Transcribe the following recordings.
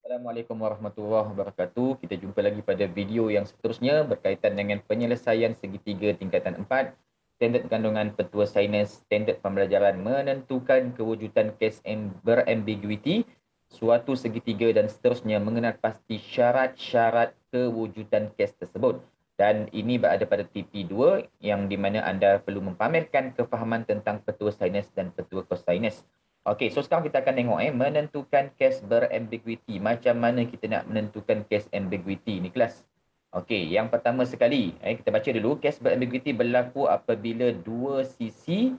Assalamualaikum warahmatullahi wabarakatuh. Kita jumpa lagi pada video yang seterusnya berkaitan dengan penyelesaian segitiga tingkatan 4, standard kandungan petua sains, standard pembelajaran menentukan kewujudan kes berambiguiti, suatu segitiga dan seterusnya mengenal pasti syarat-syarat kewujudan kes tersebut. Dan ini berada pada TP2 yang di mana anda perlu mempamerkan kefahaman tentang petua sains dan petua kosinus. Okey, so sekarang kita akan tengok menentukan kes berambiguiti. Macam mana kita nak menentukan kes ambiguity ni kelas. Okey, yang pertama sekali, kita baca dulu. Kes berambiguiti berlaku apabila dua sisi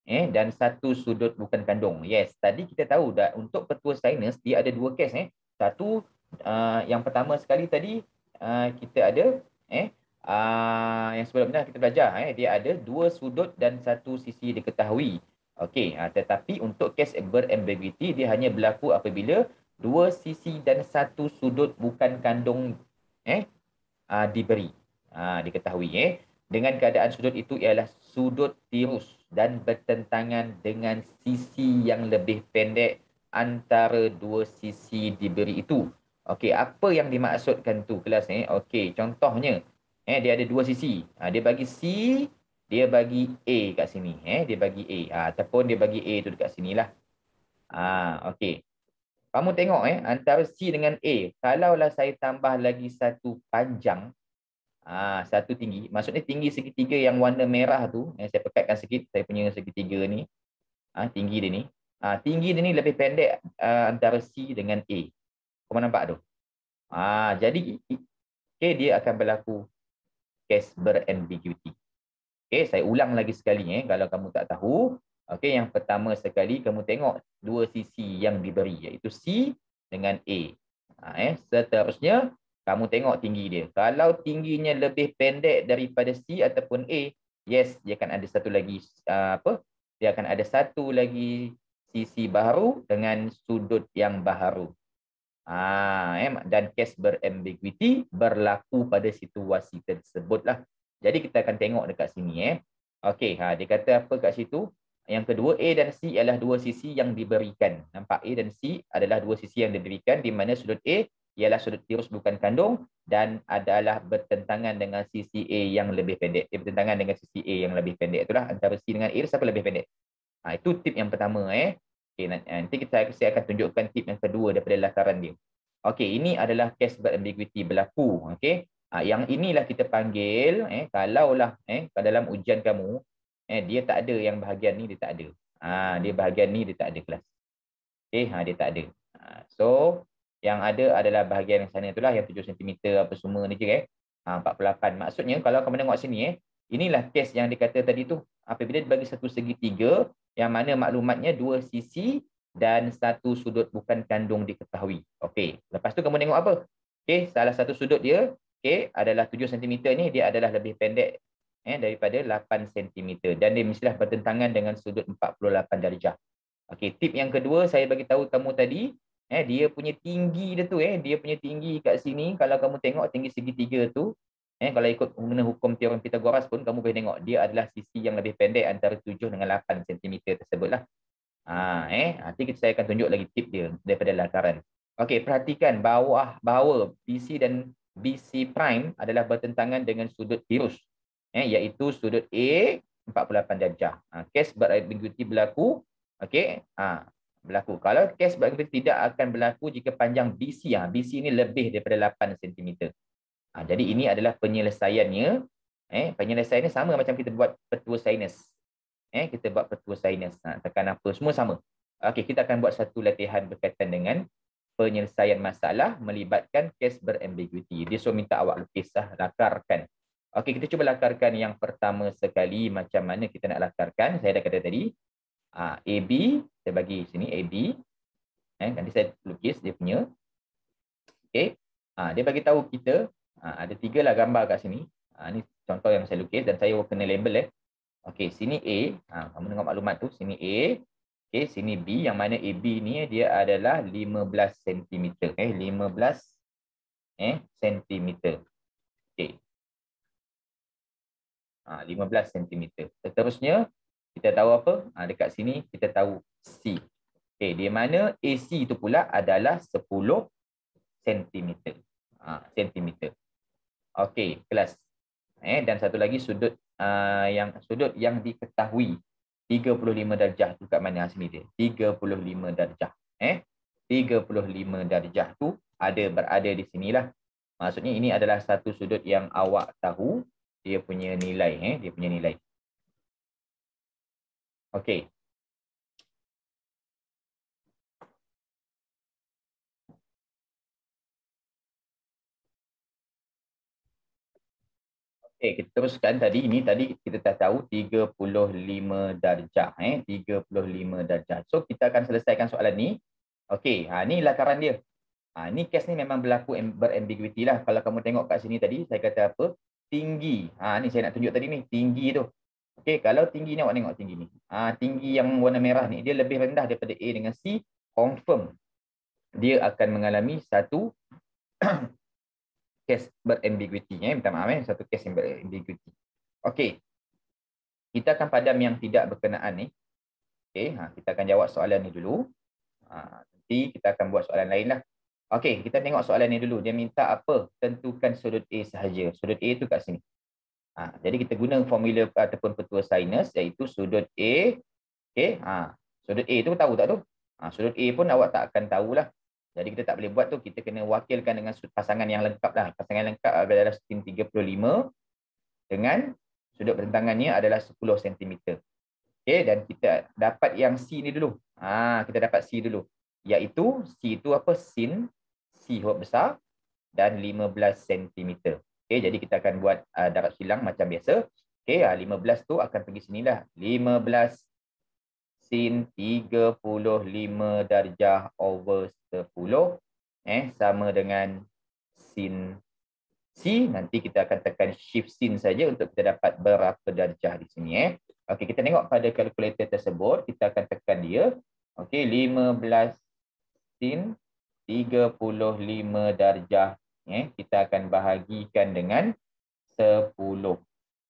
dan satu sudut bukan kandung. Yes, tadi kita tahu dah untuk petua sains dia ada dua kes Satu yang pertama sekali tadi kita ada yang sebelumnya kita belajar dia ada dua sudut dan satu sisi diketahui. Okey, tetapi untuk kes berambiguity dia hanya berlaku apabila dua sisi dan satu sudut bukan kandung diberi, diketahui. Dengan keadaan sudut itu ialah sudut tirus dan bertentangan dengan sisi yang lebih pendek antara dua sisi diberi itu. Okey, apa yang dimaksudkan tu kelas ni? Okey, contohnya dia ada dua sisi. Dia bagi C, dia bagi A kat sini. Dia bagi A ataupun dia bagi A tu dekat sinilah. Okey. Kamu tengok antara C dengan A, kalaulah saya tambah lagi satu panjang, satu tinggi. Maksudnya tinggi segitiga yang warna merah tu, saya pekatkan sikit saya punya segitiga ni. Tinggi dia ni. Tinggi dia ni lebih pendek antara C dengan A. Kau nampak tu? Jadi dia akan berlaku kes berambiguity. Saya ulang lagi sekali kalau kamu tak tahu. Yang pertama sekali kamu tengok dua sisi yang diberi iaitu C dengan A. Seterusnya kamu tengok tinggi dia. Kalau tingginya lebih pendek daripada C ataupun A, yes, dia akan ada satu lagi Dia akan ada satu lagi sisi baharu dengan sudut yang baharu. Dan kes berambiguity berlaku pada situasi tersebutlah. Jadi kita akan tengok dekat sini dia kata apa kat situ? Yang kedua, A dan C adalah dua sisi yang diberikan. Nampak? A dan C adalah dua sisi yang diberikan di mana sudut A ialah sudut tirus bukan kandung dan adalah bertentangan dengan sisi A yang lebih pendek. Dia bertentangan dengan sisi A yang lebih pendek. Itulah antara C dengan A, siapa lebih pendek. Itu tip yang pertama nanti saya akan tunjukkan tip yang kedua daripada lakaran dia. Ini adalah kes berambiguity berlaku. Yang inilah kita panggil kalaulah dalam ujian kamu dia tak ada yang bahagian ni, dia tak ada. Dia bahagian ni dia tak ada kelas. Dia tak ada. So yang ada adalah bahagian yang sana itulah yang 7 cm apa semua ni je 48. Maksudnya kalau kamu tengok sini inilah kes yang dikata tadi tu apabila dibagi satu segitiga yang mana maklumatnya dua sisi dan satu sudut bukan kandung diketahui. Lepas tu kamu tengok apa? Salah satu sudut dia adalah 7 cm ni dia adalah lebih pendek daripada 8 cm dan dia mestilah bertentangan dengan sudut 48 darjah. Tip yang kedua saya bagi tahu kamu tadi dia punya tinggi dia tu dia punya tinggi kat sini kalau kamu tengok tinggi segitiga tu kalau ikut guna hukum teorem Pythagoras pun kamu boleh tengok dia adalah sisi yang lebih pendek antara 7 dengan 8 cm tersebutlah. Nanti saya akan tunjuk lagi tip dia daripada lakaran. Perhatikan bahawa BC dan BC prime adalah bertentangan dengan sudut tirus iaitu sudut A 48 darjah. Kes berambiguity berlaku berlaku. Kalau kes berambiguity tidak akan berlaku jika panjang BC BC ini lebih daripada 8 cm. Jadi ini adalah penyelesaiannya. Penyelesaiannya sama macam kita buat petua sains. Kita buat petua sains. Tekan apa semua sama. Kita akan buat satu latihan berkaitan dengan penyelesaian masalah melibatkan kes berambiguity. Dia suruh minta awak lukis lakarkan. Kita cuba lakarkan yang pertama sekali. Macam mana kita nak lakarkan? Saya dah kata tadi. AB, saya bagi sini AB. Nanti saya lukis dia punya. Dia bagi tahu kita ada 3 lah gambar kat sini. Ni contoh yang saya lukis dan saya kena label sini A. Kamu tengok maklumat tu. Sini A. Sini B. Yang mana AB ni dia adalah 15 cm. 15 cm. 15 cm. Seterusnya, kita tahu apa? Dekat sini kita tahu C. Okey, di mana AC itu pula adalah 10 sentimeter. Sentimeter. Okey, kelas. Dan satu lagi sudut yang diketahui 35 darjah tu kat mana sini dia? 35 darjah. 35 darjah tu berada di sinilah. Maksudnya ini adalah satu sudut yang awak tahu dia punya nilai, dia punya nilai. Okey. Okey, kita teruskan tadi. Ini tadi kita dah tahu 35 darjah, 35 darjah. So kita akan selesaikan soalan ni. Okey, ni lakaran dia. Ni kes ni memang berlaku berambiguity lah. Kalau kamu tengok kat sini tadi, saya kata apa? Tinggi. Ni saya nak tunjuk tadi ni, tinggi tu. Okey, kalau tinggi ni awak tengok tinggi ni. Tinggi yang warna merah ni, dia lebih rendah daripada A dengan C, confirm dia akan mengalami satu kes berambiguity. Minta maaf, satu kes yang berambiguity. Okey, kita akan padam yang tidak berkenaan ni. Okey, kita akan jawab soalan ni dulu. Nanti kita akan buat soalan lain lah. Okey, kita tengok soalan ni dulu. Dia minta apa? Tentukan sudut A sahaja. Sudut A tu kat sini. Jadi kita guna formula ataupun petua sinus, iaitu sudut A. Okey, sudut A tu tahu tak tu? Sudut A pun awak tak akan tahulah. Jadi kita tak boleh buat tu. Kita kena wakilkan dengan pasangan yang lengkap lah. Pasangan lengkap adalah sin 35 dengan sudut bertentangannya adalah 10 cm. Okey, dan kita dapat yang C ni dulu. Kita dapat C dulu. Iaitu C itu apa? Sin C huruf besar dan 15 cm. Okey, jadi kita akan buat darab silang macam biasa. Okey, 15 tu akan pergi sinilah. 15 sin 35 darjah over 10 sama dengan sin C. Nanti kita akan tekan shift sin saja untuk kita dapat berapa darjah di sini. Okey, kita tengok pada kalkulator tersebut, kita akan tekan dia. Okey, 15 sin 35 darjah. Kita akan bahagikan dengan 10.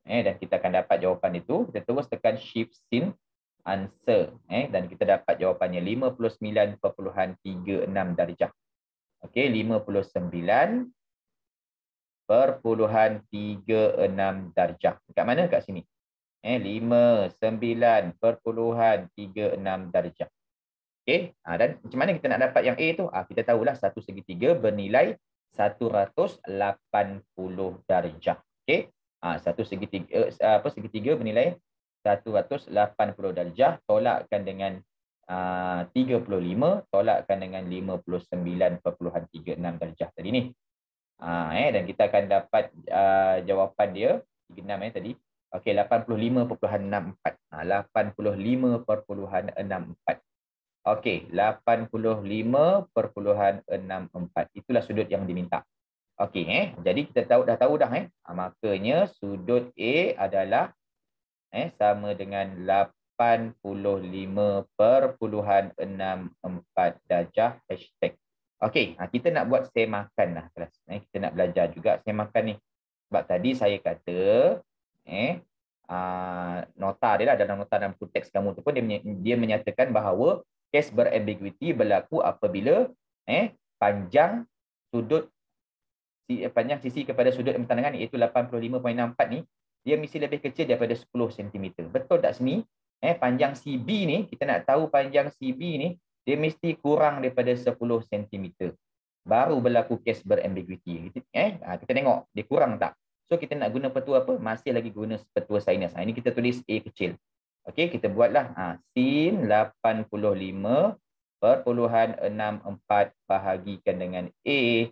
Dan kita akan dapat jawapan itu. Kita terus tekan shift sin answer. Dan kita dapat jawapannya 59.36 darjah. Okey, 59.36 darjah. Dekat mana? Kat sini. 59.36 darjah. Okey, dan macam mana kita nak dapat yang A tu? Kita tahulah satu segitiga bernilai 180 darjah. Okey. Satu segitiga segitiga bernilai 180 darjah, tolakkan dengan 35, tolakkan dengan 59.36 darjah tadi ni. Dan kita akan dapat jawapan dia 36 tadi. Okey, 85.64. 85.64. Okey, 85.64. Itulah sudut yang diminta. Okey, jadi kita dah tahu dah. Makanya sudut A adalah sama dengan 85.64 darjah hashtag. Okey, kita nak buat semakan lah kelas. Kita nak belajar juga semakan ni. Sebab tadi saya kata nota dia lah, dalam nota dalam full text kamu tu pun dia menyatakan bahawa kes berambiguity berlaku apabila panjang sisi kepada sudut yang bertentangan iaitu 85.64 ni dia mesti lebih kecil daripada 10 cm. Betul tak sini? Panjang CB ni, kita nak tahu panjang CB ni dia mesti kurang daripada 10 cm. Baru berlaku kes berambiguity. Kita tengok dia kurang tak? So kita nak guna petua apa? Masih lagi guna petua sinus. Ini kita tulis A kecil. Okey, kita buatlah sin 85.64 bahagikan dengan A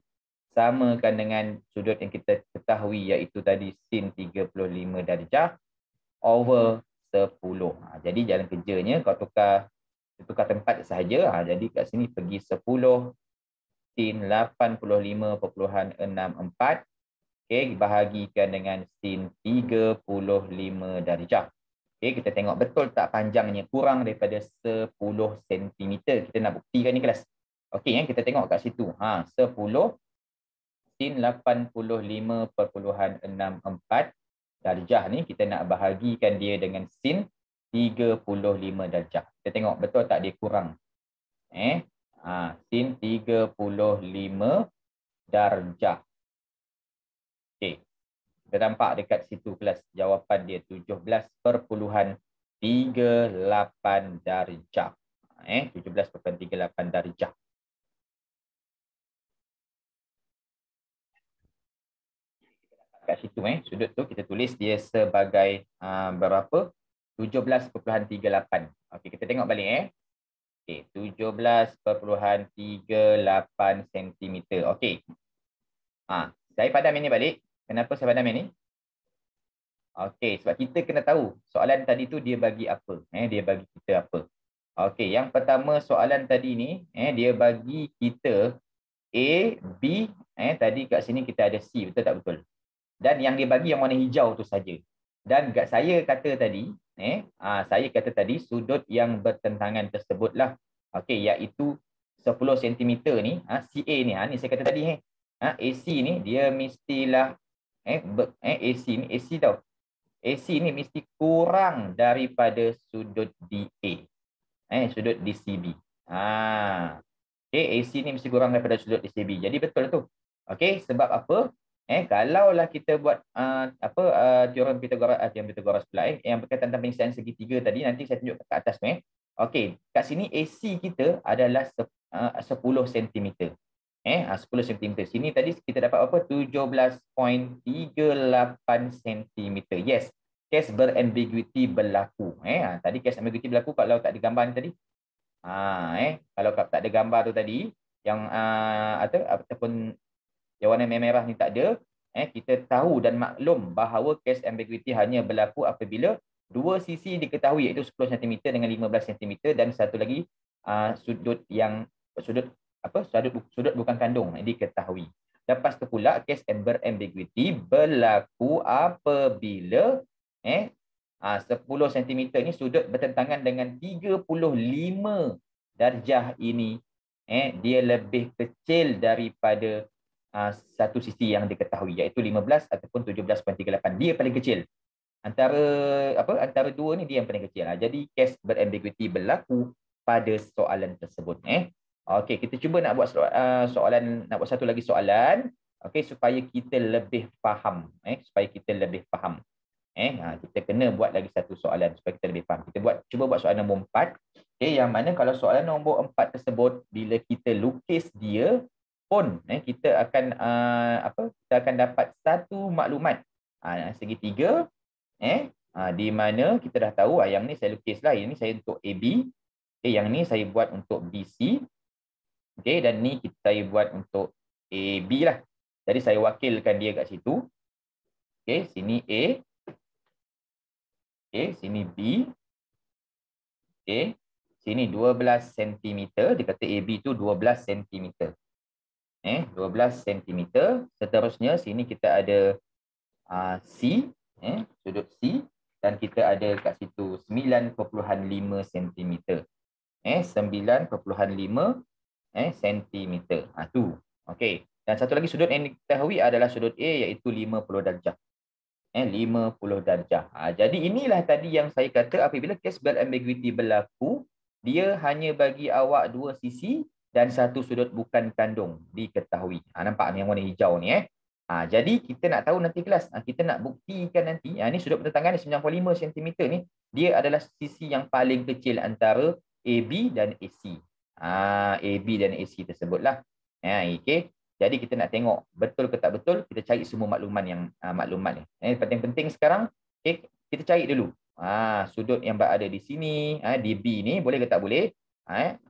samakan dengan sudut yang kita ketahui iaitu tadi sin 35 darjah over 10. Jadi jalan kerjanya kau tukar tempat sahaja. Jadi kat sini pergi 10 sin 85.64. Okey, bahagikan dengan sin 35 darjah. Okey, kita tengok betul tak panjangnya kurang daripada 10 cm. Kita nak buktikan ni kelas. Okey, kita tengok kat situ. 10 sin 85.64 darjah ni kita nak bahagikan dia dengan sin 35 darjah. Kita tengok betul tak dia kurang. Sin 35 darjah. Okey. Kita nampak dekat situ kelas. Jawapan dia 17.38 darjah. 17.38 darjah. Kat situ sudut tu kita tulis dia sebagai berapa? 17.38. Okey, kita tengok balik Okey, 17.38 cm. Okey. Saya padam ini balik. Kenapa saya padam ini? Okey, sebab kita kena tahu soalan tadi tu dia bagi apa? Dia bagi kita apa? Okey, yang pertama soalan tadi ni dia bagi kita A, B, tadi kat sini kita ada C, betul tak betul? Dan yang dia bagi yang warna hijau tu saja. Dan saya kata tadi, saya kata tadi sudut yang bertentangan tersebutlah. Okey, iaitu 10 cm ni, CA ni, ni saya kata tadi AC ni dia mestilah AC ni AC tau. AC ni mesti kurang daripada sudut DA. Sudut DCB. Okay, AC ni mesti kurang daripada sudut DCB. Jadi betul tu. Okey, sebab apa? Kalaulah kita buat teorem Pythagoras pula yang berkaitan tentang penyelesaian segitiga tadi, nanti saya tunjuk kat atas tu Okey, kat sini AC kita adalah 10 cm. 10 cm. Sini tadi kita dapat apa? 17.38 cm. Yes. Kes berambiguity berlaku. Tadi kes ambiguity berlaku kalau tak ada gambar ni tadi. Kalau tak ada gambar tu tadi yang ataupun yang warna merah ni tak ada, kita tahu dan maklum bahawa kes ambiguity hanya berlaku apabila dua sisi diketahui iaitu 10 cm dengan 15 cm dan satu lagi sudut bukan kandung diketahui. Lepas tu pula kes berambiguity berlaku apabila 10 cm ni sudut bertentangan dengan 35 darjah ini dia lebih kecil daripada satu sisi yang diketahui iaitu 15 ataupun 17.38. Dia paling kecil. Antara dua ni dia yang paling kecil. Jadi kes berambiguity berlaku pada soalan tersebut. Okey, kita cuba nak buat nak buat satu lagi soalan supaya kita lebih faham kita kena buat lagi satu soalan supaya kita lebih faham. Kita cuba buat soalan nombor 4. Yang mana kalau soalan nombor 4 tersebut bila kita lukis dia pun kita akan kita akan dapat satu maklumat segitiga di mana kita dah tahu yang ni saya lukislah, yang ni saya untuk AB, yang ni saya buat untuk BC, dan ni saya buat untuk AB lah. Jadi saya wakilkan dia kat situ. Sini A, sini B, sini 12 cm, dia kata AB tu 12 cm. 12 cm. Seterusnya sini kita ada C, sudut C, dan kita ada kat situ 9.5 cm. 9.5 cm. Tu. Okey. Dan satu lagi sudut yang diketahui adalah sudut A iaitu 50 darjah. 50 darjah. Jadi inilah tadi yang saya kata apabila kes berambiguity berlaku, dia hanya bagi awak dua sisi dan satu sudut bukan kandung diketahui. Nampak yang warna hijau ni jadi kita nak tahu nanti kelas, kita nak buktikan nanti ni sudut bertentangan 95 cm ni dia adalah sisi yang paling kecil antara AB dan AC. AB dan AC tersebutlah. Okey. Jadi kita nak tengok betul ke tak betul, kita cari semua maklumat ni. Penting-penting sekarang kita cari dulu. Sudut yang berada di sini, di B ni boleh ke tak boleh?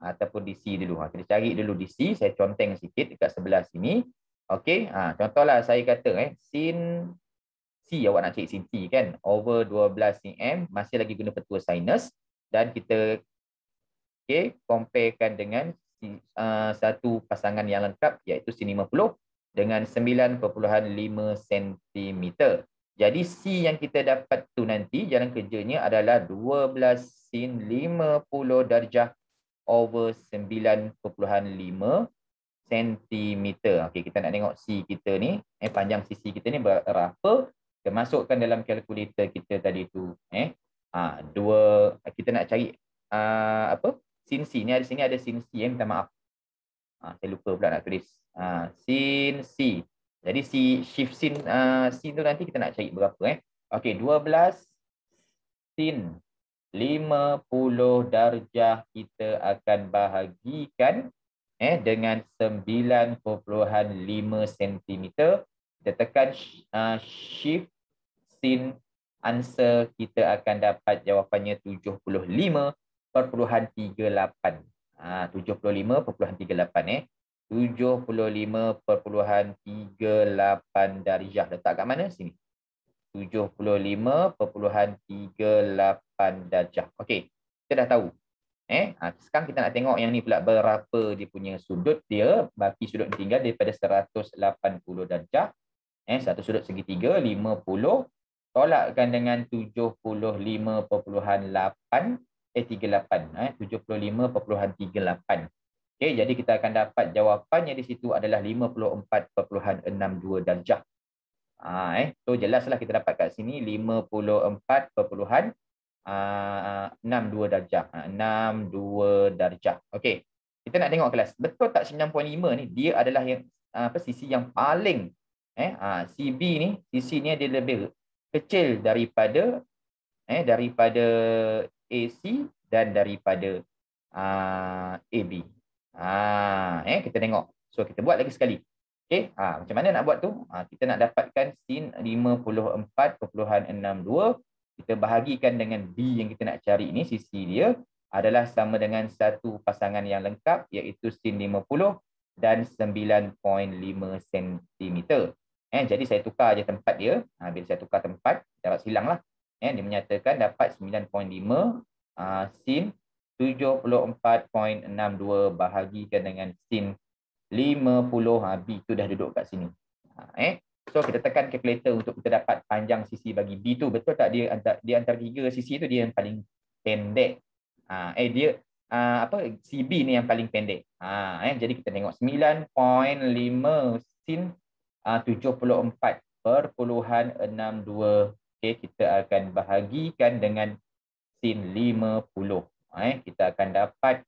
Ataupun di C dulu. Kita cari dulu di C, saya conteng sikit dekat sebelah sini. Okey, contohlah saya kata sin C, awak nak cari sin C kan, over 12 cm, masih lagi guna petua sinus dan kita comparekan dengan satu pasangan yang lengkap iaitu sin 50 dengan 9.5 cm. Jadi C yang kita dapat tu nanti jalan kerjanya adalah 12 sin 50 darjah over 9.5 cm. Okey, kita nak tengok C kita ni, panjang sisi kita ni berapa? Kita masukkan dalam kalkulator kita tadi tu. Kita nak cari sin C. Ni ada sini ada sin C, minta maaf. Saya lupa pula nak tulis. Sin C. Jadi shift sin C tu nanti kita nak cari berapa Okey, 12 sin 50 darjah kita akan bahagikan dengan 9.5 cm. Kita tekan shift sin, answer kita akan dapat jawapannya 75.38. 75.38 75.38 darjah. Letak kat mana? Sini. 75.38 darjah. Okey, kita dah tahu. Sekarang kita nak tengok yang ni pula berapa dia punya sudut dia. Baki sudut tinggal daripada 180 darjah. Satu sudut segitiga 50. Tolakkan dengan 75.8 38. 75.38. Okey, jadi kita akan dapat jawapannya di situ adalah 54.62 darjah. So jelaslah kita dapat kat sini 54.62 darjah. 62 darjah. Okey. Kita nak tengok kelas. Betul tak 9.5 ni dia adalah yang sisi yang paling CB ni, sisi ni dia lebih kecil daripada AC dan daripada AB. Kita tengok. So kita buat lagi sekali. Okey, macam mana nak buat tu? Kita nak dapatkan sin 54.62. Kita bahagikan dengan B yang kita nak cari ni, sisi dia adalah sama dengan satu pasangan yang lengkap iaitu sin 50 dan 9.5 cm. Jadi saya tukar je tempat dia. Bila saya tukar tempat, dapat silang lah. Dia menyatakan dapat 9.5 sin 74.62 bahagikan dengan sin 50. B tu dah duduk kat sini. So kita tekan calculator untuk kita dapat panjang sisi bagi B tu. Betul tak dia antara tiga sisi tu dia yang paling pendek. CB ni yang paling pendek. Jadi kita tengok 9.5 sin 74.62. Okey, kita akan bahagikan dengan sin 50. Kita akan dapat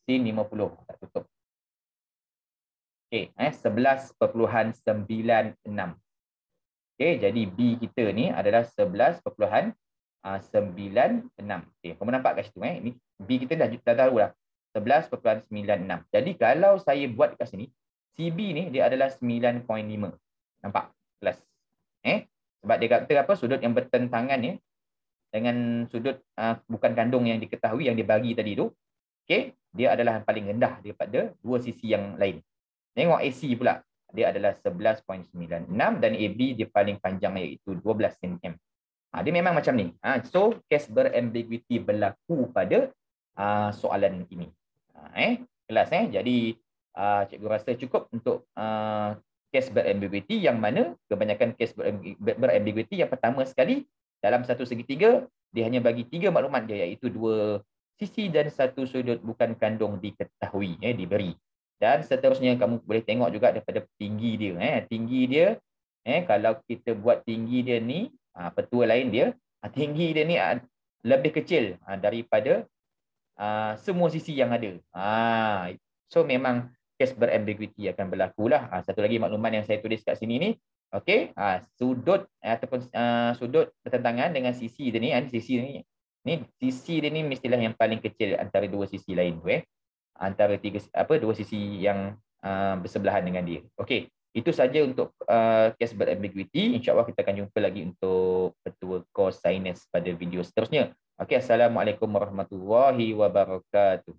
sin 50 tak tutup. Okey, 11.96. Okey, jadi B kita ni adalah 11.96. Okey, kamu nampak kat situ ini B kita dah tahu dah 11.96. Jadi kalau saya buat kat sini, CB ni dia adalah 9.5. Nampak kelas? Sebab dia kata apa, sudut yang bertentangan ni dengan sudut bukan kandung yang diketahui yang dibagi tadi tu. Okey, dia adalah yang paling rendah daripada dua sisi yang lain. Tengok AC pula, dia adalah 11.96 dan AB dia paling panjang iaitu 12 cm. Dia memang macam ni. So case berambiguity berlaku pada soalan ini. Kelas Jadi cikgu rasa cukup untuk case berambiguity, yang mana kebanyakan case berambiguity yang pertama sekali dalam satu segitiga dia hanya bagi 3 maklumat dia iaitu 2 sisi dan satu sudut bukan kandung diketahui, diberi. Dan seterusnya kamu boleh tengok juga daripada tinggi dia. Tinggi dia, kalau kita buat tinggi dia ni, petua lain dia, tinggi dia ni lebih kecil daripada semua sisi yang ada. So memang case berambiguity akan berlaku lah. Satu lagi maklumat yang saya tulis kat sini ni, okey, sudut ataupun sudut bertentangan dengan sisi dia ni, sisi dia ni mestilah yang paling kecil antara dua sisi lain tu antara dua sisi yang bersebelahan dengan dia. Okey, itu saja untuk case berambiguity. InsyaAllah kita akan jumpa lagi untuk petua cosinus pada video seterusnya. Okey, Assalamualaikum warahmatullahi wabarakatuh.